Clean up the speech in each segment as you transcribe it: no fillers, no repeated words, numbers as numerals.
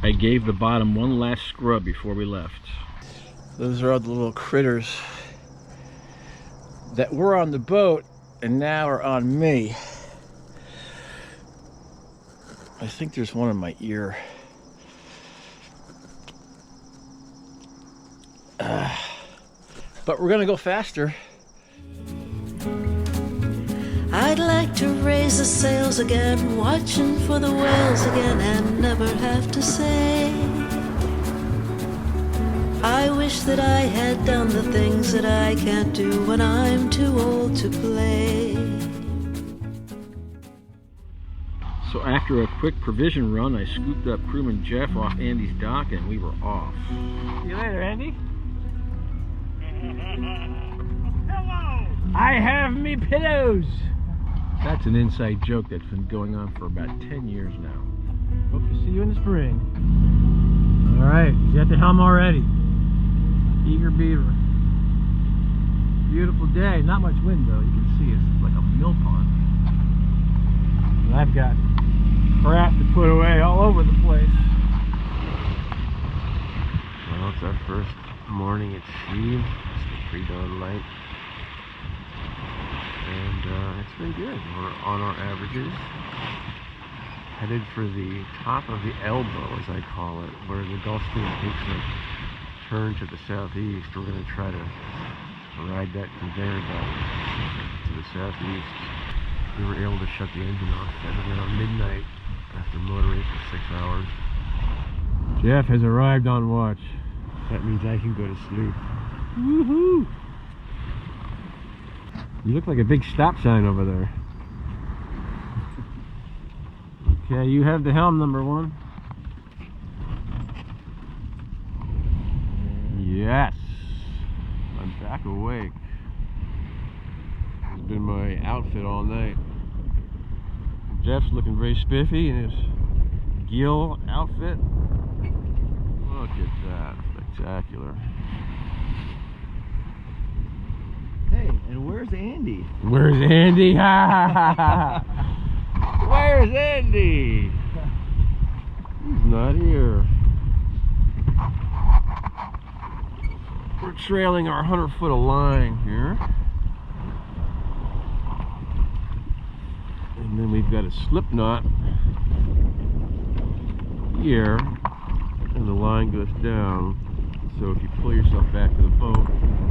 I gave the bottom one last scrub before we left. Those are all the little critters that were on the boat and now are on me. I think there's one in my ear. But we're gonna go faster. I'd like to raise the sails again, watching for the whales again, and never have to say I wish that I had done the things that I can't do when I'm too old to play. So after a quick provision run, I scooped up Crewman Geoff off Andy's dock and we were off. See you later, Andy. Hello! I have me pillows! That's an inside joke that's been going on for about 10 years now. Hope to see you in the spring. Alright, he's at the helm already. Eager beaver. Beautiful day. Not much wind though, you can see it's like a mill pond. And I've got crap to put away all over the place. Well, it's our first morning at sea. It's the pre-dawn light. And it's been good. We're on our averages. Headed for the top of the elbow, as I call it, where the Gulf Stream takes a turn to the southeast. We're going to try to ride that conveyor belt to the southeast. We were able to shut the engine off at around midnight after motoring for 6 hours. Geoff has arrived on watch. That means I can go to sleep. Woohoo! You look like a big stop sign over there. Okay, you have the helm, number one. Yes! I'm back awake. It's been my outfit all night. Geoff's looking very spiffy in his gill outfit. Look at that, spectacular. Hey, and where's Andy? Where's Andy? Where's Andy? He's not here. We're trailing our 100-foot of line here. And then we've got a slip knot here, and the line goes down. So if you pull yourself back to the boat,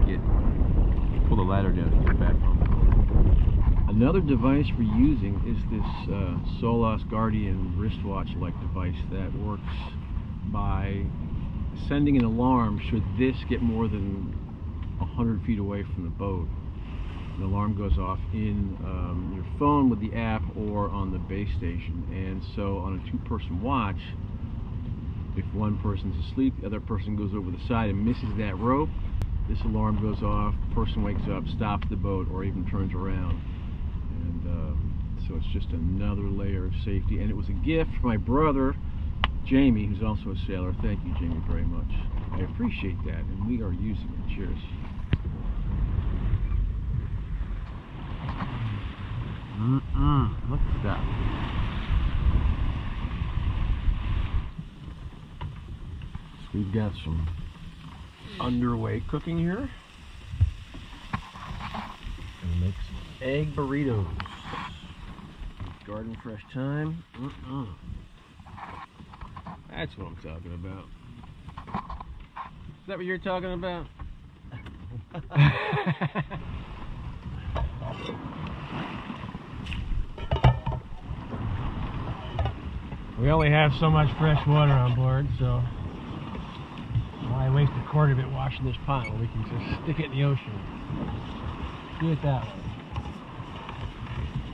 you pull the ladder down and get back on the boat. Another device we're using is this Solas Guardian wristwatch-like device that works by sending an alarm should this get more than 100 feet away from the boat. An alarm goes off in your phone with the app or on the base station. And so on a two-person watch, if one person's asleep, the other person goes over the side and misses that rope, this alarm goes off, the person wakes up, stops the boat, or even turns around. And so it's just another layer of safety. And it was a gift from my brother, Jamie, who's also a sailor. Thank you, Jamie, very much. I appreciate that, and we are using it. Cheers. Look at that. So we've got some underway cooking here. Gonna make some egg burritos. Garden fresh thyme. That's what I'm talking about. Is that what you're talking about? We only have so much fresh water on board, so why waste a quart of it washing this pot when we can just stick it in the ocean? Do it that way.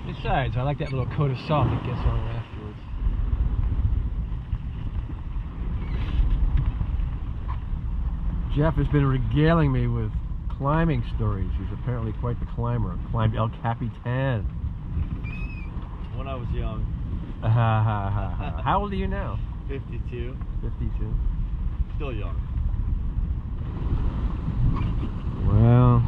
Besides, I like that little coat of salt that gets on it afterwards. Geoff has been regaling me with climbing stories. He's apparently quite the climber. Climbed El Capitan. When I was young. How old are you now? 52. 52. Still young. Well,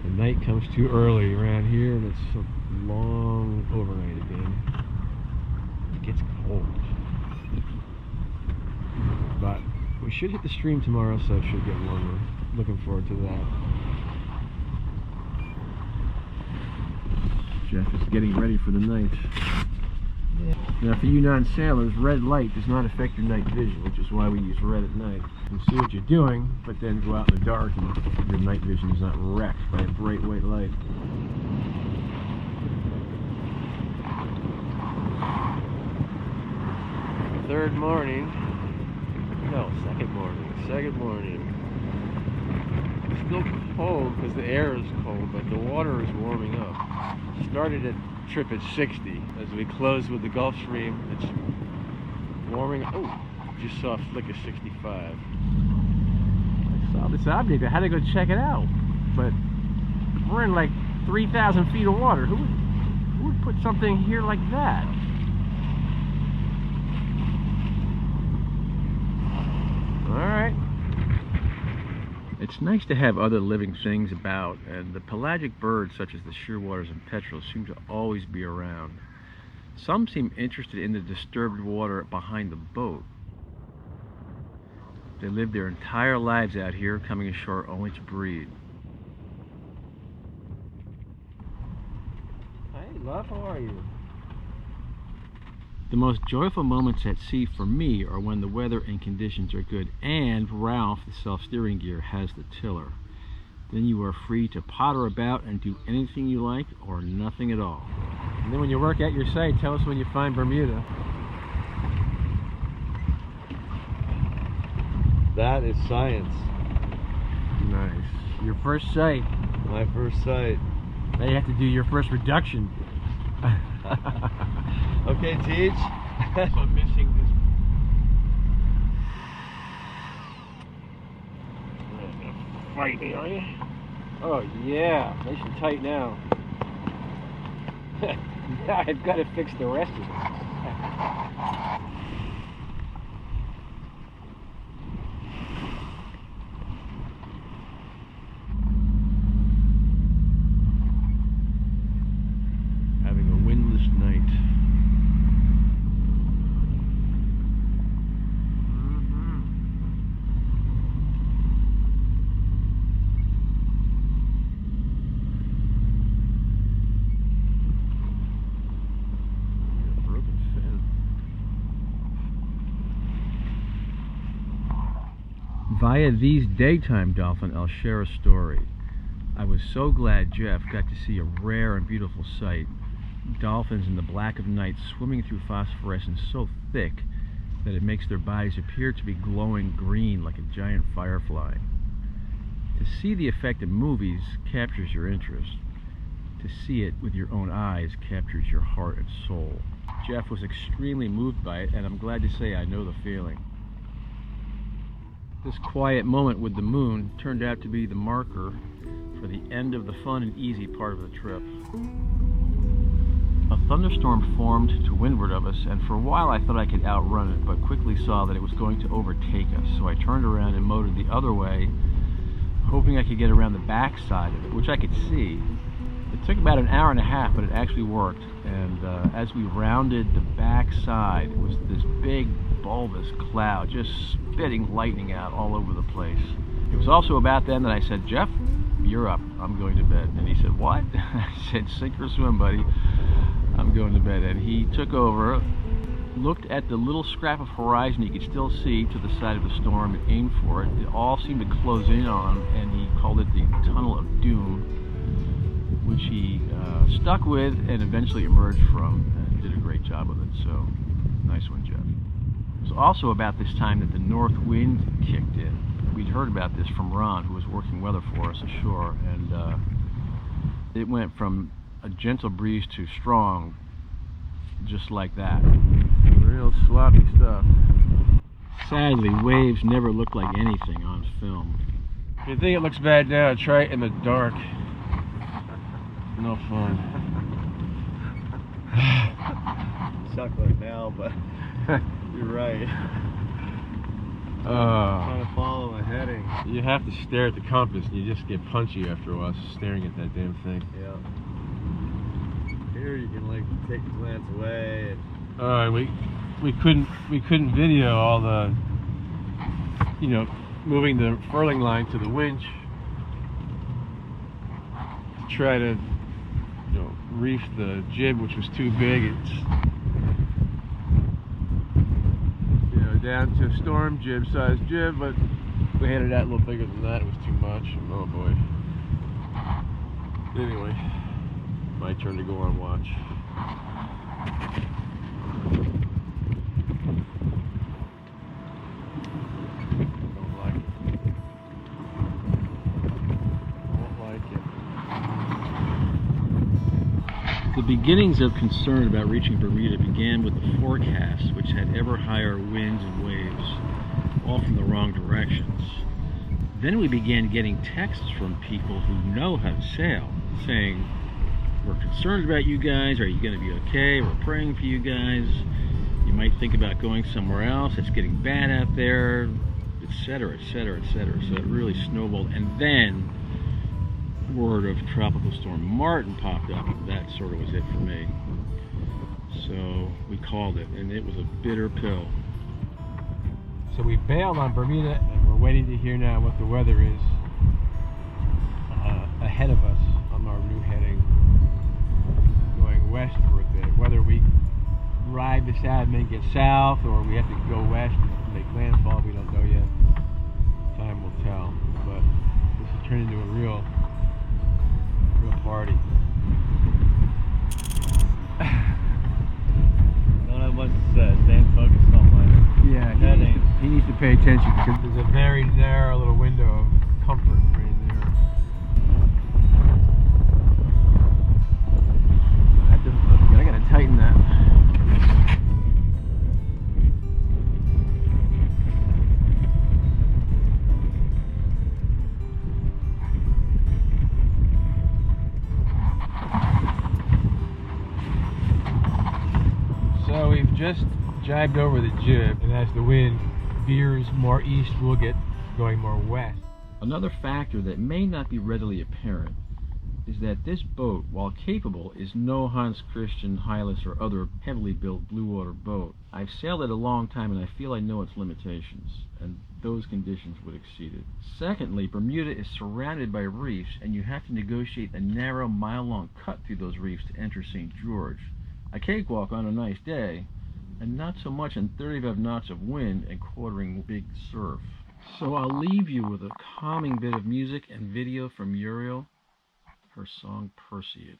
the night comes too early around here, and it's a long overnight again. It gets cold. should hit the stream tomorrow, so it should get warmer. Looking forward to that. Geoff is getting ready for the night. Yeah. Now, for you non-sailors, red light does not affect your night vision, which is why we use red at night. You can see what you're doing, but then go out in the dark and your night vision is not wrecked by a bright white light. Third morning. No, second morning. It's still cold because the air is cold, but the water is warming up. Started at trip at 60. As we close with the Gulf Stream, it's warming. Oh, just saw a flick of 65. I saw this object. I had to go check it out, but we're in like 3,000 feet of water. Who would put something here like that? All right. It's nice to have other living things about, and the pelagic birds such as the shearwaters and petrels seem to always be around. Some seem interested in the disturbed water behind the boat. They live their entire lives out here, coming ashore only to breed. Hey, love, how are you? The most joyful moments at sea for me are when the weather and conditions are good and Ralph, the self-steering gear, has the tiller. Then you are free to potter about and do anything you like or nothing at all. And then when you work at your site, tell us when you find Bermuda. That is science. Nice. Your first site. My first sight. Now you have to do your first reduction. Okay, teach. I'm missing this. Fight me, are you? Oh yeah, nice and tight now. Now I've got to fix the rest of it. Having a windless night. Via these daytime dolphin, I'll share a story. I was so glad Geoff got to see a rare and beautiful sight. Dolphins in the black of night swimming through phosphorescence so thick that it makes their bodies appear to be glowing green like a giant firefly. To see the effect in movies captures your interest. To see it with your own eyes captures your heart and soul. Geoff was extremely moved by it, and I'm glad to say I know the feeling. This quiet moment with the moon turned out to be the marker for the end of the fun and easy part of the trip. A thunderstorm formed to windward of us, and for a while I thought I could outrun it, but quickly saw that it was going to overtake us, so I turned around and motored the other way, hoping I could get around the back side of it, which I could see. It took about an hour and a half, but it actually worked, and as we rounded the back side, it was this big bulbous cloud just spitting lightning out all over the place. It was also about then that I said, "Geoff, you're up. I'm going to bed." And he said, "What?" I said, "Sink or swim, buddy. I'm going to bed." And he took over, looked at the little scrap of horizon he could still see to the side of the storm and aimed for it. It all seemed to close in on him, and he called it the Tunnel of Doom, which he stuck with and eventually emerged from and did a great job with it. So, nice one, Geoff. It was also about this time that the north wind kicked in. We'd heard about this from Ron, who was working weather for us ashore, and it went from a gentle breeze to strong, just like that. Real sloppy stuff. Sadly, waves never look like anything on film. If you think it looks bad now, try it in the dark. No fun. Chuckling now, but you're right. Trying to follow my heading. You have to stare at the compass, and you just get punchy after a while staring at that damn thing. Yeah. Here you can like take a glance away. And We couldn't video all the you know, moving the furling line to the winch to try to, you know, reef the jib, which was too big. It's, you know, down to storm jib size jib, but we had it out a little bigger than that. It was too much. Oh boy. Anyway, my turn to go on watch. Don't like it. Don't like it. The beginnings of concern about reaching Bermuda began with the forecast, which had ever higher winds and waves, all from the wrong directions. Then we began getting texts from people who know how to sail, saying, "We're concerned about you guys. Are you going to be okay? We're praying for you guys. You might think about going somewhere else. It's getting bad out there," etc., etc., etc. So it really snowballed. And then word of Tropical Storm Martin popped up. That sort of was it for me. So we called it, and it was a bitter pill. So we bailed on Bermuda, and we're waiting to hear now what the weather is ahead of us on our new heading, going west for a bit. Whether we ride this out and make it south, or we have to go west and make landfall, we don't know yet. Time will tell. But this has turned into a real party. Don't have much to say. Staying focused on my Yeah, heading. he needs to pay attention because there's a very narrow little window of comfort right there. I gotta tighten that. So we've just jibed over the jib, and as the wind veers more east, we'll get going more west. Another factor that may not be readily apparent is that this boat, while capable, is no Hans Christian, Hylas, or other heavily built blue water boat. I've sailed it a long time and I feel I know its limitations, and those conditions would exceed it. Secondly, Bermuda is surrounded by reefs, and you have to negotiate a narrow, mile-long cut through those reefs to enter St. George. A cakewalk on a nice day, and not so much in 35 knots of wind and quartering big surf. So I'll leave you with a calming bit of music and video from Muriel, her song Perseid.